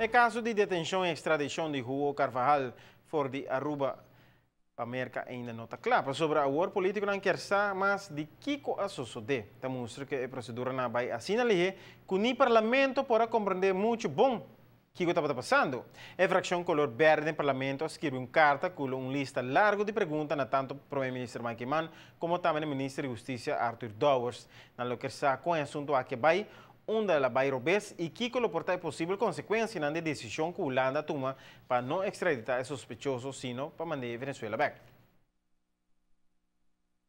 O caso de detenção e extradição de Hugo Carvajal for de Aruba, América ainda não está claro. Sobre o war político não quer saber, mas de Kiko a suceder. Mostra que a procedura não vai assim ali, que o parlamento para compreender muito bom que estava passando. A fração color verde no parlamento escreveu uma carta com uma lista larga de perguntas na tanto primeiro-ministro Mike Mann como também o ministro de Justiça Arthur Dowers. Na lo que está com o assunto a que vai onde ela vai robes e que lo porta possível consequência na decisão que a Holanda toma para não extraditar os sospechosos, sino para mandar a Venezuela back.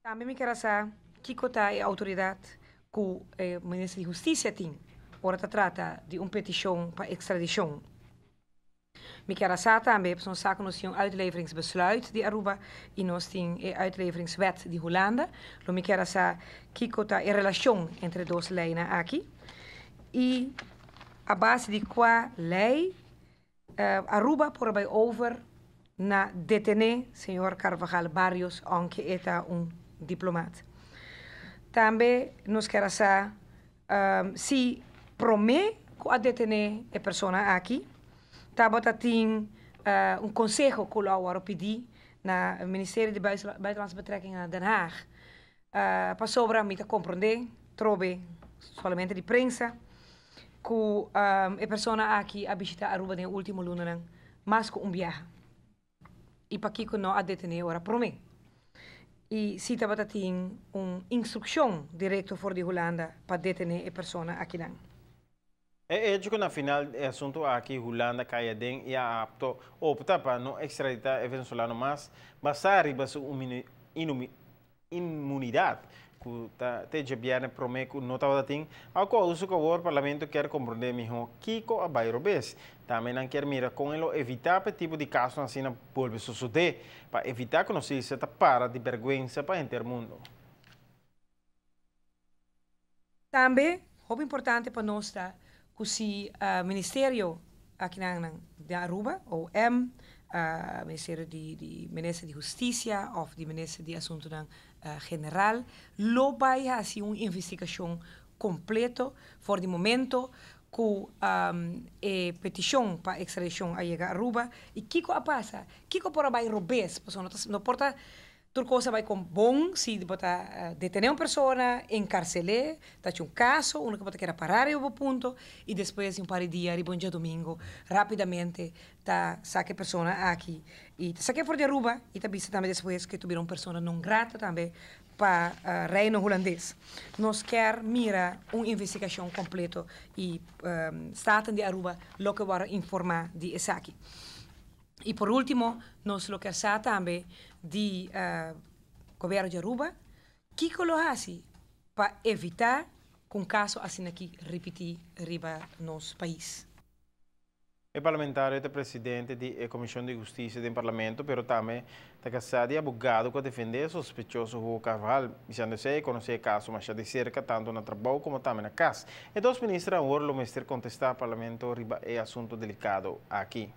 Também me quero saber que a autoridade que o ministro de Justiça tem. Ora trata de uma petição para extradição. Me quero saber também, nós temos um uitleveringsbesluit de Aruba e nós temos a uitleveringswet de Holanda. Me quero saber que está a relação entre duas leis aqui. E a base de qual lei Aruba por bij over na detener senhor Carvajal Barrios, aunque é diplomata. Também nós queremos saber se promete a detener a pessoa aqui. Tabata tem conselho que eu pedi no Ministério de Buitenlandse Betrekkingen Den Haag para sobre me compreender, trobe somente de prensa, que a pessoa aqui a visitar Aruba no último luna, mas com viagem. E para que não a detener ora promete. E se tabata tem uma instrução direta for de Holanda para detener a pessoa aqui não. É que na final o assunto aqui Holanda cai dentro e a apto opta para não extraditar o venezuelano mas basar riba sua imunidade que te jebiane promete que não estava tem ao qual uso que o parlamento quer compreender melhor Kiko a Bairobes também não quer mirar com ele evitar esse tipo de caso assim não pode suceder para evitar que não se para de vergonha para o mundo. Também é importante para nós que se o Ministério aqui de Aruba, ou Ministério de Justiça ou de Ministério de Assuntos General, lo vai fazer uma investigação completa por o momento que a petição para extradição a chegar a Aruba e que passa, que por vai robes, não porta tudo coisa vai com bom se botar detener uma pessoa, encarcelar, tá um caso, uma que quer parar e o ponto e depois um par de dias, bom dia domingo, rapidamente tá saque a pessoa aqui e saque fora de Aruba e tá visto também depois que tiveram uma pessoa não grata também para reino holandês. Nós quer mira uma investigação completa e Staten de Aruba lo que vai informar de essa aqui. E por último, nós lo quer saber também de governo de Aruba, que lo faz para evitar que um caso assim aqui repetir riba nosso país. O parlamentar é o presidente da Comissão de Justiça do Parlamento, mas também está casado de advogado que defende sospechoso Hugo Carvajal, dizendo-se conhecer o caso mais de cerca, tanto no trabalho como também na casa. E dois ministros agora o mestre contestar ao Parlamento riba é assunto delicado aqui.